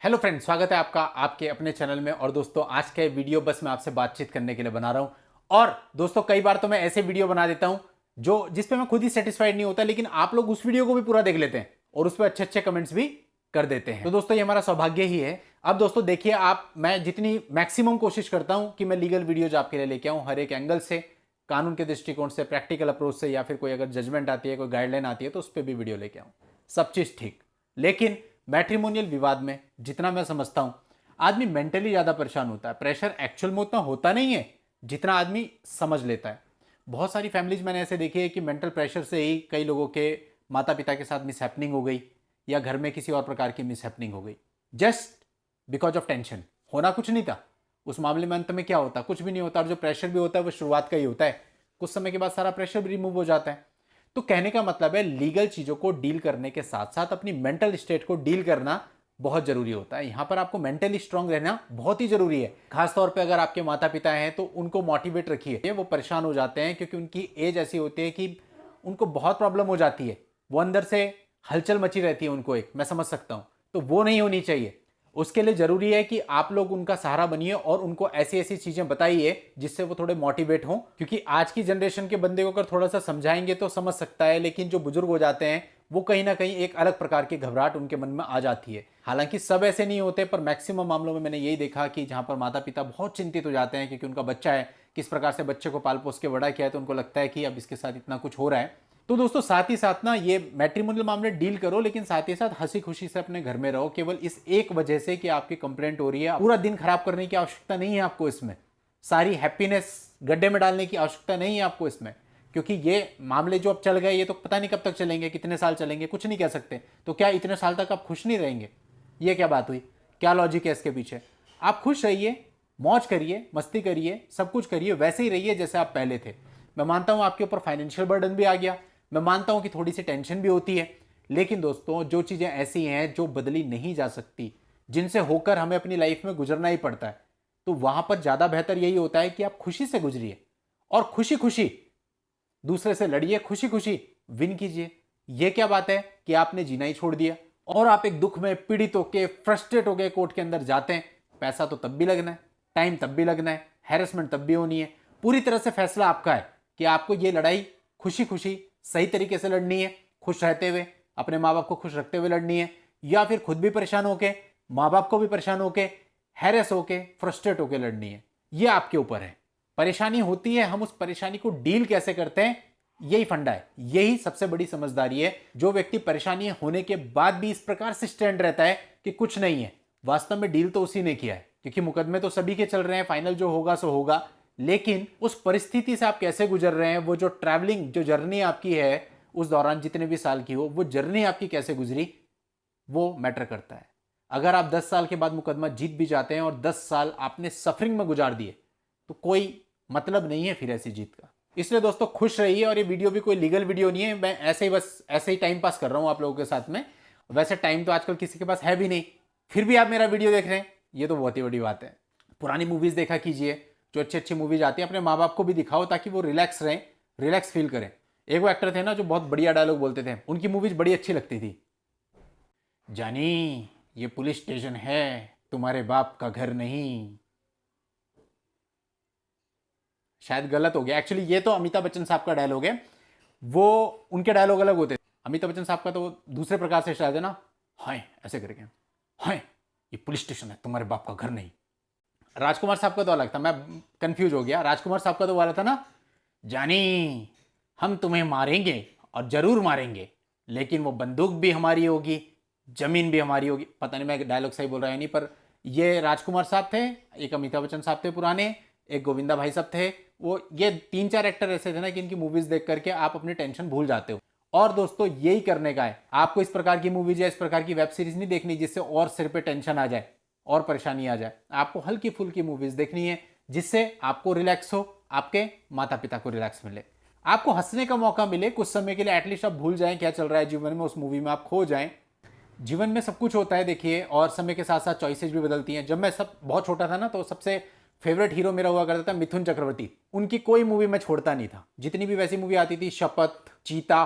Hello friends, स्वागत है आपका आपके अपने चैनल में। और दोस्तों, आज का ये वीडियो बस मैं आपसे बातचीत करने के लिए बना रहा हूं। और दोस्तों, कई बार तो मैं ऐसे वीडियो बना देता हूं जो जिस पे मैं खुद ही सेटिस्फाइड नहीं होता, लेकिन आप लोग उस वीडियो को भी पूरा देख लेते हैं और उस पर अच्छे अच्छे कमेंट्स भी कर देते हैं। तो दोस्तों, ये हमारा सौभाग्य ही है। अब दोस्तों देखिए, मैं जितनी मैक्सिमम कोशिश करता हूं कि मैं लीगल वीडियोज आपके लिए लेके आऊं, हर एक एंगल से, कानून के दृष्टिकोण से, प्रैक्टिकल अप्रोच से, या फिर कोई अगर जजमेंट आती है, कोई गाइडलाइन आती है तो उस पर भी वीडियो लेके आऊं। सब चीज ठीक। लेकिन मैट्रिमोनियल विवाद में जितना मैं समझता हूं, आदमी मेंटली ज्यादा परेशान होता है। प्रेशर एक्चुअल में उतना होता नहीं है जितना आदमी समझ लेता है। बहुत सारी फैमिलीज मैंने ऐसे देखी है कि मेंटल प्रेशर से ही कई लोगों के माता पिता के साथ मिसहैपनिंग हो गई, या घर में किसी और प्रकार की मिसहैपनिंग हो गई, जस्ट बिकॉज ऑफ टेंशन। होना कुछ नहीं था उस मामले में। अंत में क्या होता? कुछ भी नहीं होता। और जो प्रेशर भी होता है वो शुरुआत का ही होता है, कुछ समय के बाद सारा प्रेशर भी रिमूव हो जाता है। तो कहने का मतलब है, लीगल चीजों को डील करने के साथ साथ अपनी मेंटल स्टेट को डील करना बहुत जरूरी होता है। यहां पर आपको मेंटली स्ट्रांग रहना बहुत ही जरूरी है। खासतौर पे अगर आपके माता पिता हैं तो उनको मोटिवेट रखिए। वो परेशान हो जाते हैं क्योंकि उनकी एज ऐसी होती है कि उनको बहुत प्रॉब्लम हो जाती है। वो अंदर से हलचल मची रहती है उनको, एक मैं समझ सकता हूं। तो वो नहीं होनी चाहिए। उसके लिए जरूरी है कि आप लोग उनका सहारा बनिए और उनको ऐसी ऐसी चीजें बताइए जिससे वो थोड़े मोटिवेट हों। क्योंकि आज की जनरेशन के बंदे को अगर थोड़ा सा समझाएंगे तो समझ सकता है, लेकिन जो बुजुर्ग हो जाते हैं वो कहीं ना कहीं एक अलग प्रकार की घबराहट उनके मन में आ जाती है। हालांकि सब ऐसे नहीं होते, पर मैक्सिमम मामलों में मैंने यही देखा कि जहां पर माता पिता बहुत चिंतित हो जाते हैं क्योंकि उनका बच्चा है, किस प्रकार से बच्चे को पाल पोस के बड़ा किया है, तो उनको लगता है कि अब इसके साथ इतना कुछ हो रहा है। तो दोस्तों, साथ ही साथ ना, ये मैट्रिमोनियल मामले डील करो, लेकिन साथ ही साथ हंसी खुशी से अपने घर में रहो। केवल इस एक वजह से कि आपकी कंप्लेंट हो रही है, पूरा दिन खराब करने की आवश्यकता नहीं है आपको इसमें। सारी हैप्पीनेस गड्ढे में डालने की आवश्यकता नहीं है आपको इसमें। क्योंकि ये मामले जो अब चल गए, ये तो पता नहीं कब तक चलेंगे, कितने साल चलेंगे, कुछ नहीं कह सकते। तो क्या इतने साल तक आप खुश नहीं रहेंगे? ये क्या बात हुई? क्या लॉजिक है इसके पीछे? आप खुश रहिए, मौज करिए, मस्ती करिए, सब कुछ करिए, वैसे ही रहिए जैसे आप पहले थे। मैं मानता हूं आपके ऊपर फाइनेंशियल बर्डन भी आ गया, मैं मानता हूं कि थोड़ी सी टेंशन भी होती है, लेकिन दोस्तों, जो चीजें ऐसी हैं जो बदली नहीं जा सकती, जिनसे होकर हमें अपनी लाइफ में गुजरना ही पड़ता है, तो वहां पर ज्यादा बेहतर यही होता है कि आप खुशी से गुजरिए और खुशी खुशी दूसरे से लड़िए, खुशी खुशी विन कीजिए। यह क्या बात है कि आपने जीना ही छोड़ दिया और आप एक दुख में पीड़ित होकर, फ्रस्ट्रेट होकर कोर्ट के अंदर जाते हैं। पैसा तो तब भी लगना है, टाइम तब भी लगना है, हैरेसमेंट तब भी होनी है। पूरी तरह से फैसला आपका है कि आपको यह लड़ाई खुशी खुशी सही तरीके से लड़नी है, खुश रहते हुए, अपने माँ बाप को खुश रखते हुए लड़नी है, या फिर खुद भी परेशान होके, माँ बाप को भी परेशान होके, हैरेस होके, फ्रस्ट्रेट होके लड़नी है। यह आपके ऊपर है। परेशानी होती है, हम उस परेशानी को डील कैसे करते हैं, यही फंडा है, यही सबसे बड़ी समझदारी है। जो व्यक्ति परेशानी होने के बाद भी इस प्रकार से स्टैंड रहता है कि कुछ नहीं है, वास्तव में डील तो उसी ने किया है। क्योंकि मुकदमे तो सभी के चल रहे हैं, फाइनल जो होगा सो होगा, लेकिन उस परिस्थिति से आप कैसे गुजर रहे हैं, वो जो ट्रैवलिंग, जो जर्नी आपकी है उस दौरान, जितने भी साल की हो, वो जर्नी आपकी कैसे गुजरी, वो मैटर करता है। अगर आप 10 साल के बाद मुकदमा जीत भी जाते हैं और 10 साल आपने सफरिंग में गुजार दिए, तो कोई मतलब नहीं है फिर ऐसी जीत का। इसलिए दोस्तों, खुश रहिए। और ये वीडियो भी कोई लीगल वीडियो नहीं है, मैं ऐसे ही बस ऐसे ही टाइम पास कर रहा हूं आप लोगों के साथ में। वैसे टाइम तो आजकल किसी के पास है भी नहीं, फिर भी आप मेरा वीडियो देख रहे हैं, ये तो बहुत ही बड़ी बात है। पुरानी मूवीज देखा कीजिए, जो अच्छी अच्छी मूवीज आती है, अपने माँ बाप को भी दिखाओ ताकि वो रिलैक्स रहें, रिलैक्स फील करें। एक वो एक्टर थे ना जो बहुत बढ़िया डायलॉग बोलते थे, उनकी मूवीज बड़ी अच्छी लगती थी। जानी, ये पुलिस स्टेशन है, तुम्हारे बाप का घर नहीं। शायद गलत हो गया, एक्चुअली ये तो अमिताभ बच्चन साहब का डायलॉग है। वो उनके डायलॉग अलग होते हैं, अमिताभ बच्चन साहब का तो दूसरे प्रकार से शायद है ना, हाय ऐसे करके, हाय ये पुलिस स्टेशन है, तुम्हारे बाप का घर नहीं। राजकुमार साहब का तो अलग था, मैं कंफ्यूज हो गया। राजकुमार साहब का तो वाला था ना, जानी हम तुम्हें मारेंगे और जरूर मारेंगे, लेकिन वो बंदूक भी हमारी होगी, जमीन भी हमारी होगी। पता नहीं मैं डायलॉग सही बोल रहा है नहीं, पर ये राजकुमार साहब थे, एक अमिताभ बच्चन साहब थे पुराने, एक गोविंदा भाई साहब थे। वो ये 3-4 एक्टर ऐसे थे ना कि इनकी मूवीज देख करके आप अपनी टेंशन भूल जाते हो। और दोस्तों, यही करने का है आपको। इस प्रकार की मूवीज या इस प्रकार की वेब सीरीज नहीं देखनी जिससे और सिर पे टेंशन आ जाए और परेशानी आ जाए। आपको हल्की फुल्की मूवीज देखनी है जिससे आपको रिलैक्स हो, आपके माता पिता को रिलैक्स मिले, आपको हंसने का मौका मिले कुछ समय के लिए। एटलीस्ट आप भूल जाएं क्या चल रहा है जीवन में, उस मूवी में आप खो जाएं। जीवन में सब कुछ होता है देखिए, और समय के साथ साथ चॉइसेस भी बदलती हैं। जब मैं सब बहुत छोटा था ना, तो सबसे फेवरेट हीरो मेरा हुआ करता था मिथुन चक्रवर्ती। उनकी कोई मूवी मैं छोड़ता नहीं था, जितनी भी वैसी मूवी आती थी, शपथ, चीता,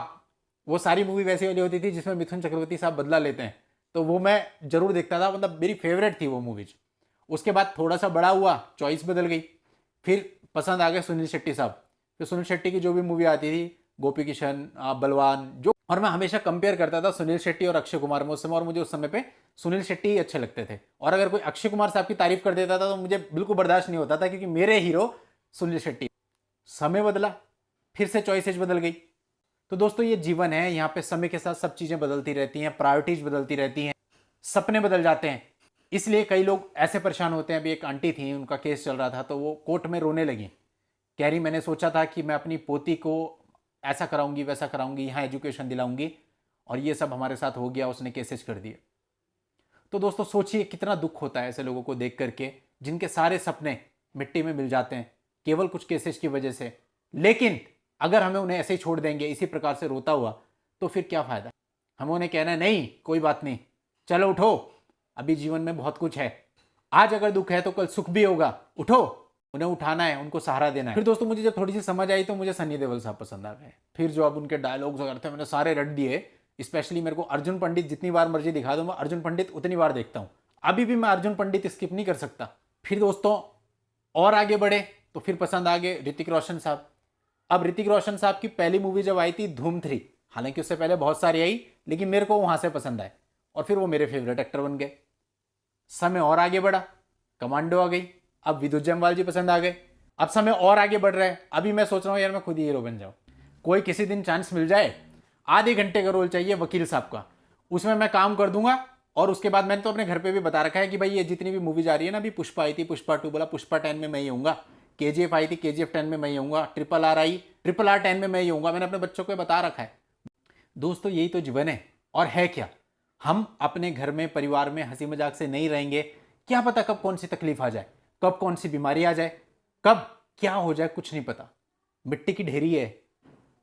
वो सारी मूवी वैसी वाली होती थी जिसमें मिथुन चक्रवर्ती साहब बदला लेते हैं। तो वो मैं जरूर देखता था, मतलब मेरी फेवरेट थी वो मूवीज। उसके बाद थोड़ा सा बड़ा हुआ, चॉइस बदल गई, फिर पसंद आ गए सुनील शेट्टी साहब। फिर सुनील शेट्टी की जो भी मूवी आती थी, गोपी किशन, बलवान, जो, और मैं हमेशा कंपेयर करता था सुनील शेट्टी और अक्षय कुमार में उस समय, और मुझे उस समय पे सुनील शेट्टी ही अच्छे लगते थे। और अगर कोई अक्षय कुमार साहब की तारीफ कर देता था तो मुझे बिल्कुल बर्दाश्त नहीं होता था, क्योंकि मेरे हीरो सुनील शेट्टी। समय बदला, फिर से चॉइसेज बदल गई। तो दोस्तों ये जीवन है, यहाँ पे समय के साथ सब चीजें बदलती रहती हैं, प्रायोरिटीज बदलती रहती हैं, सपने बदल जाते हैं। इसलिए कई लोग ऐसे परेशान होते हैं। अभी एक आंटी थी, उनका केस चल रहा था, तो वो कोर्ट में रोने लगी, कह रही मैंने सोचा था कि मैं अपनी पोती को ऐसा कराऊंगी, वैसा कराऊंगी, यहाँ एजुकेशन दिलाऊंगी, और ये सब हमारे साथ हो गया, उसने केसेस कर दिए। तो दोस्तों सोचिए कितना दुख होता है ऐसे लोगों को देख करके, जिनके सारे सपने मिट्टी में मिल जाते हैं केवल कुछ केसेस की वजह से। लेकिन अगर हमें उन्हें ऐसे ही छोड़ देंगे इसी प्रकार से रोता हुआ, तो फिर क्या फायदा। हमें उन्हें कहना है नहीं कोई बात नहीं, चलो उठो, अभी जीवन में बहुत कुछ है, आज अगर दुख है तो कल सुख भी होगा, उठो। उन्हें उठाना है, उनको सहारा देना है। फिर दोस्तों मुझे जब थोड़ी सी समझ आई तो मुझे सनी देओल साहब पसंद आ गए। फिर जो अब उनके डायलॉग्स वगैरह थे मैंने सारे रट दिए। स्पेशली मेरे को अर्जुन पंडित जितनी बार मर्जी दिखा दो, मैं अर्जुन पंडित उतनी बार देखता हूँ। अभी भी मैं अर्जुन पंडित स्किप नहीं कर सकता। फिर दोस्तों और आगे बढ़े तो फिर पसंद आ गए ऋतिक रोशन साहब। अब ऋतिक रोशन साहब की पहली मूवी जब आई थी धूम 3, हालांकि उससे पहले बहुत सारी आई, लेकिन मेरे को वहां से पसंद आए और फिर वो मेरे फेवरेट एक्टर बन गए। समय और आगे बढ़ा, कमांडो आ गई, अब विद्युत जम्वाल जी पसंद आ गए। अब समय और आगे बढ़ रहा है, अभी मैं सोच रहा हूँ यार मैं खुद ही हीरो बन जाऊँ। कोई किसी दिन चांस मिल जाए, आधे घंटे का रोल चाहिए वकील साहब का, उसमें मैं काम कर दूंगा। और उसके बाद मैंने तो अपने घर पे भी बता रखा है कि भाई ये जितनी भी मूवीज आ रही है ना, अभी पुष्पा आई थी, पुष्पा 2 बोला पुष्पा 10 में मैं ही होऊंगा, KGF आई थी, KGF 10 में मैं ही होऊंगा, RRR आई, RRR 10 में मैं ही होऊंगा। मैंने अपने बच्चों को बता रखा है। दोस्तों यही तो जीवन है, और है क्या। हम अपने घर में परिवार में हंसी मजाक से नहीं रहेंगे, क्या पता कब कौन सी तकलीफ आ जाए, कब कौन सी बीमारी आ जाए, कब क्या हो जाए, कुछ नहीं पता। मिट्टी की ढेरी है,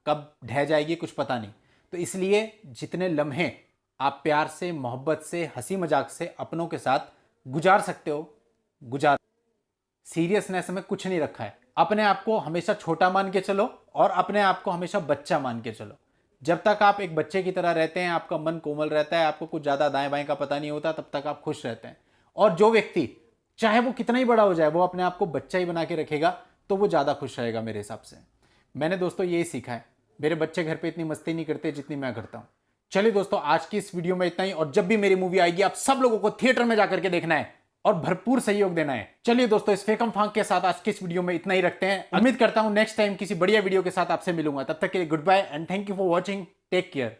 कब ढह जाएगी कुछ पता नहीं। तो इसलिए जितने लम्हे आप प्यार से, मोहब्बत से, हंसी मजाक से अपनों के साथ गुजार सकते हो गुजार। सीरियसनेस में कुछ नहीं रखा है। अपने आप को हमेशा छोटा मान के चलो और अपने आप को हमेशा बच्चा मान के चलो। जब तक आप एक बच्चे की तरह रहते हैं, आपका मन कोमल रहता है, आपको कुछ ज़्यादा दाएं बाएं का पता नहीं होता, तब तक आप खुश रहते हैं। और जो व्यक्ति चाहे वो कितना ही बड़ा हो जाए, वो अपने आप को बच्चा ही बना के रखेगा, तो वो ज़्यादा खुश रहेगा मेरे हिसाब से। मैंने दोस्तों यही सीखा है। मेरे बच्चे घर पे इतनी मस्ती नहीं करते जितनी मैं करता हूँ। चलिए दोस्तों आज की इस वीडियो में इतना ही, और जब भी मेरी मूवी आएगी आप सब लोगों को थिएटर में जाकर के देखना है और भरपूर सहयोग देना है। चलिए दोस्तों इस फेकम फांक के साथ आज की इस वीडियो में इतना ही रखते हैं। उम्मीद करता हूं नेक्स्ट टाइम किसी बढ़िया वीडियो के साथ आपसे मिलूंगा। तब तक के लिए goodbye and thank you for watching. Take care.